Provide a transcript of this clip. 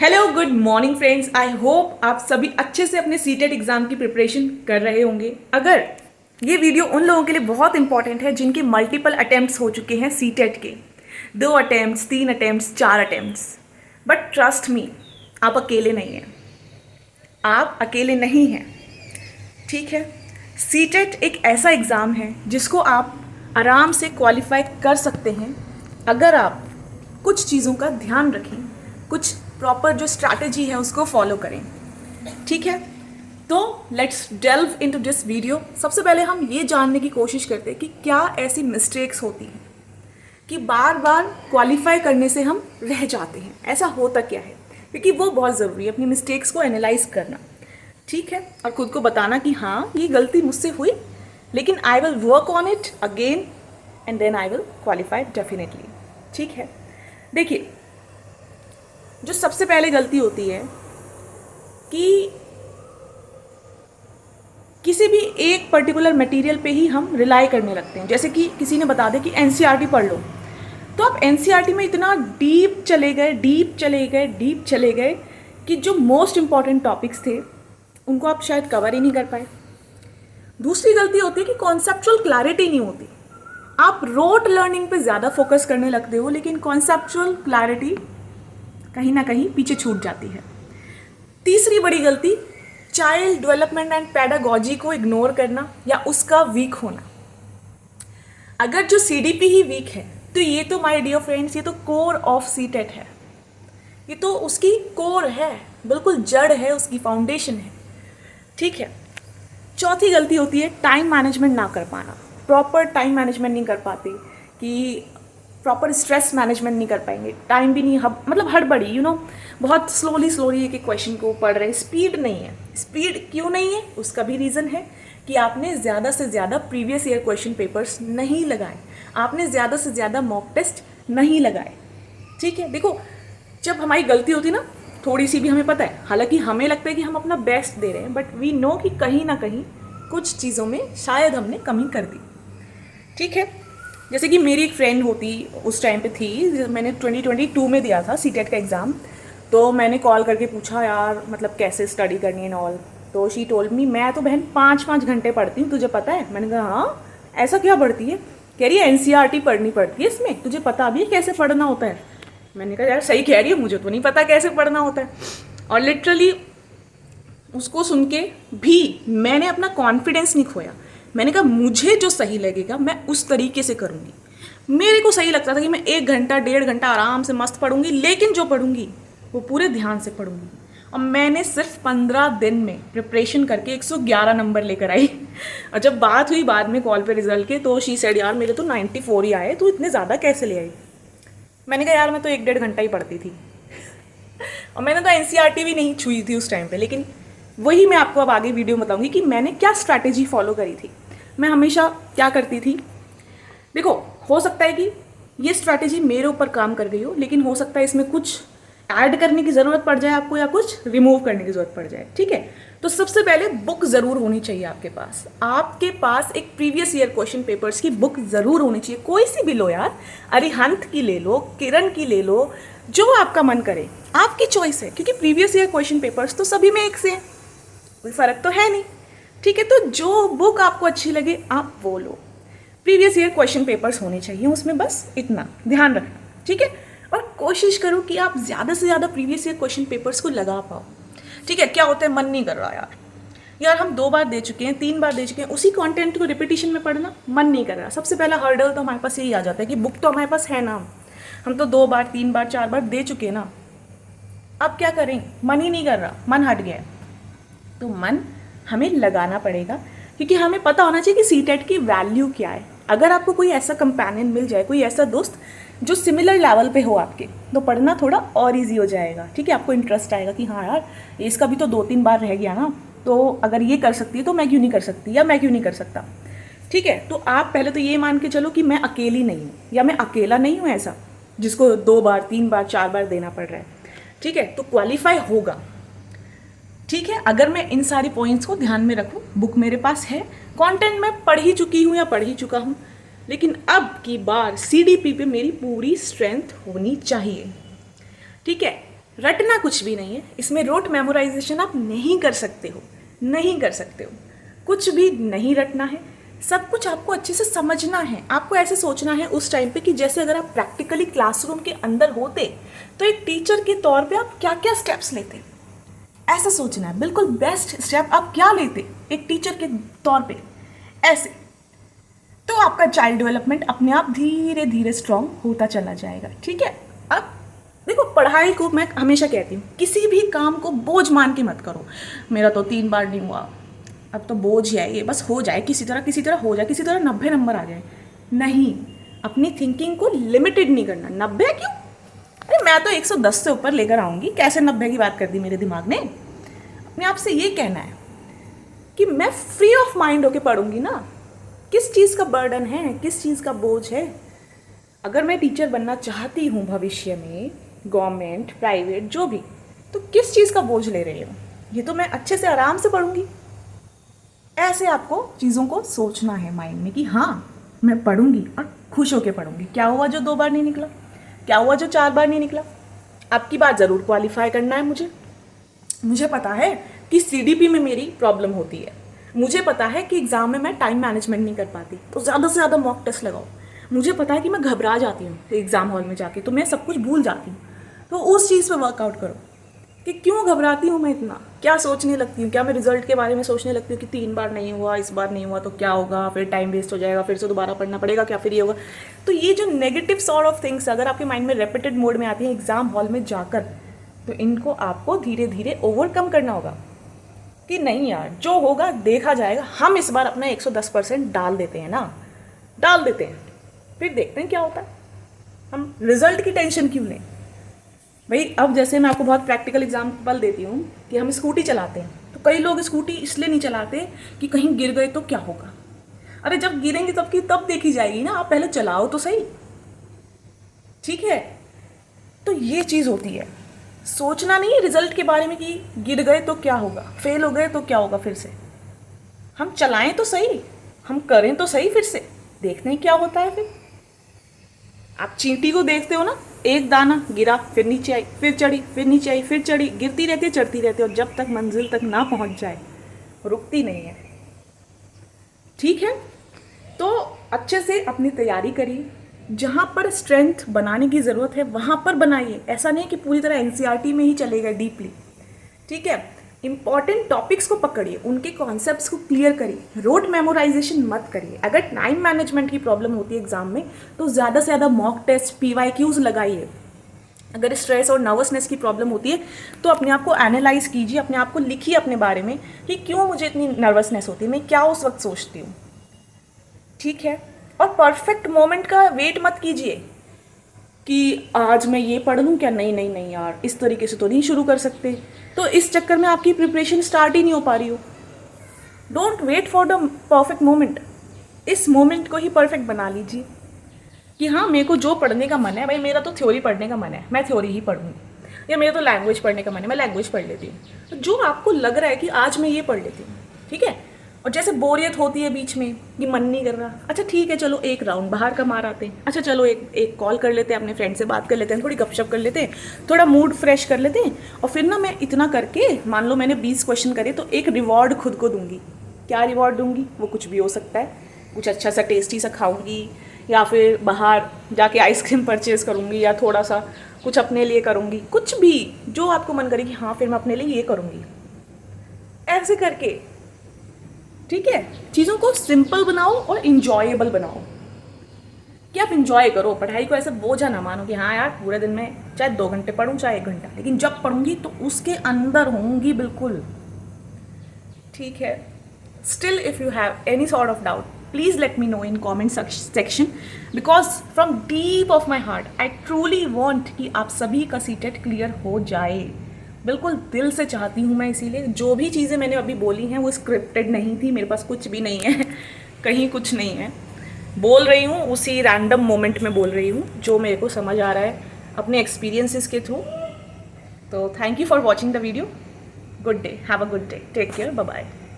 Hello good morning friends. I hope आप सभी अच्छे से अपने सीटेट एग्जाम की प्रिपरेशन कर रहे होंगे। अगर ये वीडियो उन लोगों के लिए बहुत इंपॉर्टेंट है जिनके मल्टीपल अटेम्प्ट्स हो चुके हैं सीटेट के, 2 attempts, 3 attempts, 4 attempts, but trust me, आप अकेले नहीं हैं। आप अकेले नहीं हैं, ठीक है। सीटेट एक ऐसा एग्ज़ाम है जिसको आप आराम से क्वालिफाई कर सकते हैं अगर आप कुछ चीज़ों का ध्यान रखें, कुछ प्रॉपर जो स्ट्रैटेजी है उसको फॉलो करें, ठीक है। तो let's delve into this video. सबसे पहले हम ये जानने की कोशिश करते हैं कि क्या ऐसी मिस्टेक्स होती हैं कि बार बार क्वालिफाई करने से हम रह जाते हैं। ऐसा होता क्या है, क्योंकि वो बहुत ज़रूरी है अपनी मिस्टेक्स को एनालाइज करना, ठीक है, और खुद को बताना कि हाँ ये गलती मुझसे हुई, लेकिन I will work on it again and then I will qualify definitely, ठीक है। देखिए, जो सबसे पहले गलती होती है कि किसी भी एक पर्टिकुलर मटेरियल पे ही हम रिलाई करने लगते हैं। जैसे कि किसी ने बता दिया कि एनसीईआरटी पढ़ लो, तो आप एनसीईआरटी में इतना डीप चले गए कि जो मोस्ट इम्पॉर्टेंट टॉपिक्स थे उनको आप शायद कवर ही नहीं कर पाए। दूसरी गलती होती है कि कॉन्सेप्चुअल क्लैरिटी नहीं होती। आप रोट लर्निंग पे ज़्यादा फोकस करने लगते हो, लेकिन कॉन्सेप्चुअल क्लैरिटी कहीं ना कहीं पीछे छूट जाती है। तीसरी बड़ी गलती, चाइल्ड डेवलपमेंट एंड पेडागॉजी को इग्नोर करना या उसका वीक होना। अगर जो सीडीपी ही वीक है तो ये तो माय डियर फ्रेंड्स, ये तो कोर ऑफ सीटेट है, ये तो उसकी कोर है, बिल्कुल जड़ है, उसकी फाउंडेशन है, ठीक है। चौथी गलती होती है टाइम मैनेजमेंट ना कर पाना। प्रॉपर टाइम मैनेजमेंट नहीं कर पाते, कि प्रॉपर स्ट्रेस मैनेजमेंट नहीं कर पाएंगे, टाइम भी नहीं, मतलब हड़बड़ी, बहुत स्लोली एक क्वेश्चन को पढ़ रहे हैं, स्पीड नहीं है। स्पीड क्यों नहीं है, उसका भी रीज़न है कि आपने ज़्यादा से ज़्यादा प्रीवियस ईयर क्वेश्चन पेपर्स नहीं लगाए, आपने ज़्यादा से ज़्यादा मॉक टेस्ट नहीं लगाए, ठीक है। देखो, जब हमारी गलती होती है ना, थोड़ी सी भी हमें पता है, हालांकि हमें लगता है कि हम अपना बेस्ट दे रहे हैं, बट वी नो कि कहीं ना कहीं कुछ चीज़ों में शायद हमने कमी कर दी, ठीक है। जैसे कि मेरी एक फ्रेंड होती, उस टाइम पे थी, मैंने 2022 में दिया था सीटेट का एग्ज़ाम, तो मैंने कॉल करके पूछा यार मतलब कैसे स्टडी करनी है ऑल, तो शी टोल्ड मी मैं तो बहन 5-5 घंटे पढ़ती हूँ, तुझे पता है। मैंने कहा हाँ, ऐसा क्या पढ़ती है? कह रही है एनसीईआरटी पढ़नी पड़ती है इसमें, तुझे पता भी है कैसे पढ़ना होता है? मैंने कहा यार सही कह रही है, मुझे तो नहीं पता कैसे पढ़ना होता है। और लिटरली उसको सुन के भी मैंने अपना कॉन्फिडेंस नहीं खोया। मैंने कहा मुझे जो सही लगेगा मैं उस तरीके से करूँगी। मेरे को सही लगता था कि मैं 1 घंटा 1.5 घंटा आराम से मस्त पढ़ूंगी, लेकिन जो पढ़ूंगी वो पूरे ध्यान से पढ़ूंगी। और मैंने सिर्फ 15 दिन में प्रिपरेशन करके 111 नंबर लेकर आई। और जब बात हुई बाद में कॉल पे रिजल्ट के, तो शी सेड यार मेरे तो 94 ही आए, तो इतने ज़्यादा कैसे ले आई? मैंने कहा यार मैं तो 1-1.5 घंटा ही पढ़ती थी और मैंने तो एनसीईआरटी भी नहीं छुई थी उस टाइम पे। लेकिन वही मैं आपको अब आगे वीडियो में बताऊंगी कि मैंने क्या स्ट्रैटेजी फॉलो करी थी। मैं हमेशा क्या करती थी, देखो हो सकता है कि ये स्ट्रैटेजी मेरे ऊपर काम कर गई हो, लेकिन हो सकता है इसमें कुछ ऐड करने की ज़रूरत पड़ जाए आपको, या कुछ रिमूव करने की ज़रूरत पड़ जाए, ठीक है। तो सबसे पहले बुक ज़रूर होनी चाहिए आपके पास। आपके पास एक प्रीवियस ईयर क्वेश्चन पेपर्स की बुक ज़रूर होनी चाहिए, कोई सी भी लो यार, अरिहंत की ले लो, किरण की ले लो, जो आपका मन करे, आपकी चॉइस है, क्योंकि प्रीवियस ईयर क्वेश्चन पेपर्स तो सभी में एक से हैं, कोई फ़र्क तो है नहीं, ठीक है। तो जो बुक आपको अच्छी लगे आप वो लो। प्रीवियस ईयर क्वेश्चन पेपर्स होने चाहिए उसमें, बस इतना ध्यान रखना, ठीक है। और कोशिश करो कि आप ज़्यादा से ज़्यादा प्रीवियस ईयर क्वेश्चन पेपर्स को लगा पाओ, ठीक है। क्या होता है, मन नहीं कर रहा यार हम 2 बार दे चुके हैं, 3 बार दे चुके हैं, उसी कंटेंट को रिपीटिशन में पढ़ना मन नहीं कर रहा। सबसे पहला हर्डल तो हमारे पास यही आ जाता है कि बुक तो हमारे पास है ना, हम तो 2 बार 3 बार 4 बार दे चुके हैं ना, अब क्या करें, मन ही नहीं कर रहा, मन हट गया। तो मन हमें लगाना पड़ेगा, क्योंकि हमें पता होना चाहिए कि सीटेट की वैल्यू क्या है। अगर आपको कोई ऐसा कंपेनियन मिल जाए, कोई ऐसा दोस्त जो सिमिलर लेवल पे हो आपके, तो पढ़ना थोड़ा और इजी हो जाएगा, ठीक है। आपको इंटरेस्ट आएगा कि हाँ यार इसका भी तो 2-3 बार रह गया ना, तो अगर ये कर सकती है तो मैं क्यों नहीं कर सकती, या मैं क्यों नहीं कर सकता, ठीक है। तो आप पहले तो ये मान के चलो कि मैं अकेली नहीं हूँ, या मैं अकेला नहीं हूँ ऐसा जिसको 2 बार 3 बार 4 बार देना पड़ रहा है, ठीक है। तो क्वालिफाई होगा, ठीक है, अगर मैं इन सारी पॉइंट्स को ध्यान में रखूँ। बुक मेरे पास है, कंटेंट मैं पढ़ ही चुकी हूँ या पढ़ ही चुका हूँ, लेकिन अब की बार सीडीपी पे मेरी पूरी स्ट्रेंथ होनी चाहिए, ठीक है। रटना कुछ भी नहीं है इसमें, रोट मेमोराइजेशन आप नहीं कर सकते हो, नहीं कर सकते हो, कुछ भी नहीं रटना है, सब कुछ आपको अच्छे से समझना है। आपको ऐसे सोचना है उस टाइम पे कि जैसे अगर आप प्रैक्टिकली क्लासरूम के अंदर होते तो एक टीचर के तौर पे आप क्या क्या स्टेप्स लेते, ऐसा सोचना है। बिल्कुल बेस्ट स्टेप आप क्या लेते एक टीचर के तौर पे, ऐसे। तो आपका चाइल्ड डेवलपमेंट अपने आप धीरे धीरे स्ट्रांग होता चला जाएगा। ठीक है। अब देखो, पढ़ाई को मैं हमेशा कहती हूँ किसी भी काम को बोझ मान के मत करो। मेरा तो 3 बार नहीं हुआ, अब तो बोझ ही है ये, बस हो जाए किसी तरह हो जाए, किसी तरह 90 नंबर आ जाए। नहीं, अपनी थिंकिंग को लिमिटेड नहीं करना। 90 क्यों, अरे मैं तो 110 से ऊपर लेकर आऊँगी, कैसे 90 की बात कर दी मेरे दिमाग ने। अपने आप से ये कहना है कि मैं फ्री ऑफ माइंड होके पढ़ूंगी ना। किस चीज़ का बर्डन है, किस चीज़ का बोझ है। अगर मैं टीचर बनना चाहती हूँ भविष्य में, गवर्नमेंट प्राइवेट जो भी, तो किस चीज़ का बोझ ले रही हूँ, ये तो मैं अच्छे से आराम से पढ़ूंगी। ऐसे आपको चीज़ों को सोचना है माइंड में कि हाँ मैं पढ़ूंगी और खुश होकर पढ़ूंगी। क्या हुआ जो 2 बार नहीं निकला, क्या हुआ जो 4 बार नहीं निकला, आपकी बात ज़रूर क्वालिफाई करना है। मुझे पता है कि सीडीपी में मेरी प्रॉब्लम होती है, मुझे पता है कि एग्ज़ाम में मैं टाइम मैनेजमेंट नहीं कर पाती, तो ज़्यादा से ज़्यादा मॉक टेस्ट लगाओ। मुझे पता है कि मैं घबरा जाती हूँ एग्ज़ाम हॉल में जाके, तो मैं सब कुछ भूल जाती हूँ। तो उस चीज़ पे वर्कआउट करो कि क्यों घबराती हूँ मैं इतना, क्या सोचने लगती हूँ, क्या मैं रिजल्ट के बारे में सोचने लगती हूँ कि 3 बार नहीं हुआ, इस बार नहीं हुआ तो क्या होगा, फिर टाइम वेस्ट हो जाएगा, फिर से दोबारा पढ़ना पड़ेगा, क्या फिर ये होगा। तो ये जो नेगेटिव सॉर्ट ऑफ थिंग्स अगर आपके माइंड में रेपिटेड मोड में आती हैं एग्ज़ाम हॉल में जाकर, तो इनको आपको धीरे धीरे ओवरकम करना होगा कि नहीं यार जो होगा देखा जाएगा। हम इस बार अपना 110% डाल देते हैं ना, डाल देते हैं, फिर देखते हैं क्या होता है। हम रिजल्ट की टेंशन क्यों लें भाई। अब जैसे मैं आपको बहुत प्रैक्टिकल एग्जाम्पल देती हूँ कि हम स्कूटी चलाते हैं, तो कई लोग स्कूटी इसलिए नहीं चलाते कि कहीं गिर गए तो क्या होगा। अरे जब गिरेंगे तब देखी जाएगी ना, आप पहले चलाओ तो सही। ठीक है, तो ये चीज़ होती है, सोचना नहीं है रिजल्ट के बारे में कि गिर गए तो क्या होगा, फेल हो गए तो क्या होगा। फिर से हम चलाएं तो सही, हम करें तो सही, फिर से देखते हैं क्या होता है। फिर आप चींटी को देखते हो ना, एक दाना गिरा, फिर नीचे आई, फिर चढ़ी, फिर नीचे आई, फिर चढ़ी, गिरती रहती है, चढ़ती रहती है, और जब तक मंजिल तक ना पहुंच जाए रुकती नहीं है। ठीक है, तो अच्छे से अपनी तैयारी करिए, जहाँ पर स्ट्रेंथ बनाने की ज़रूरत है वहाँ पर बनाइए। ऐसा नहीं कि पूरी तरह एनसीईआरटी में ही चले गए डीपली। ठीक है, इंपॉर्टेंट टॉपिक्स को पकड़िए, उनके कॉन्सेप्ट्स को क्लियर करिए, रोट मेमोराइजेशन मत करिए। अगर टाइम मैनेजमेंट की प्रॉब्लम होती है एग्जाम में तो ज़्यादा से ज़्यादा मॉक टेस्ट PYQs लगाइए। अगर स्ट्रेस और नर्वसनेस की प्रॉब्लम होती है तो अपने आप को एनालाइज कीजिए, अपने आप को लिखिए अपने बारे में कि क्यों मुझे इतनी नर्वसनेस होती है, मैं क्या उस वक्त सोचती हूँ। ठीक है, और परफेक्ट मोमेंट का वेट मत कीजिए कि आज मैं ये पढ़ लूँ क्या, नहीं यार इस तरीके से तो नहीं शुरू कर सकते, तो इस चक्कर में आपकी प्रिपरेशन स्टार्ट ही नहीं हो पा रही हो। Don't wait for the perfect moment, इस मोमेंट को ही परफेक्ट बना लीजिए कि हाँ मेरे को जो पढ़ने का मन है, भाई मेरा तो थ्योरी पढ़ने का मन है, मैं थ्योरी ही पढ़ूँगी, या मेरा तो लैंग्वेज पढ़ने का मन है, मैं लैंग्वेज पढ़ लेती हूँ। तो जो आपको लग रहा है कि आज मैं ये पढ़ लेती हूँ, ठीक है। और जैसे बोरियत होती है बीच में कि मन नहीं कर रहा, अच्छा ठीक है चलो एक राउंड बाहर का मार आते हैं, अच्छा चलो एक कॉल कर लेते हैं, अपने फ्रेंड से बात कर लेते हैं, थोड़ी गपशप कर लेते हैं, थोड़ा मूड फ्रेश कर लेते हैं, और फिर ना मैं इतना करके मान लो मैंने 20 क्वेश्चन करे तो एक रिवॉर्ड खुद को दूंगी। क्या रिवॉर्ड दूंगी, वो कुछ भी हो सकता है, कुछ अच्छा सा टेस्टी सा खाऊंगी, या फिर बाहर जाके आइसक्रीम परचेज़ करूँगी, या थोड़ा सा कुछ अपने लिए करूँगी, कुछ भी जो आपको मन करे कि हाँ फिर मैं अपने लिए ये करूँगी, ऐसे करके। ठीक है, चीज़ों को सिंपल बनाओ और इंजॉयबल बनाओ कि आप इंजॉय करो पढ़ाई को, ऐसे बोझा ना मानो कि हाँ यार पूरे दिन में चाहे 2 घंटे पढ़ूँ चाहे 1 घंटा, लेकिन जब पढ़ूंगी तो उसके अंदर होंगी बिल्कुल। ठीक है, still if you have any sort of doubt please let me know in comment section, because from deep of my heart I truly want कि आप सभी का सीटेट क्लियर हो जाए। बिल्कुल दिल से चाहती हूँ मैं, इसीलिए जो भी चीज़ें मैंने अभी बोली हैं वो स्क्रिप्टेड नहीं थी, मेरे पास कुछ भी नहीं है कहीं कुछ नहीं है, बोल रही हूँ उसी रैंडम मोमेंट में बोल रही हूँ जो मेरे को समझ आ रहा है अपने एक्सपीरियंसेस के थ्रू। तो thank you for watching the video, good day, have a good day, take care, bye bye.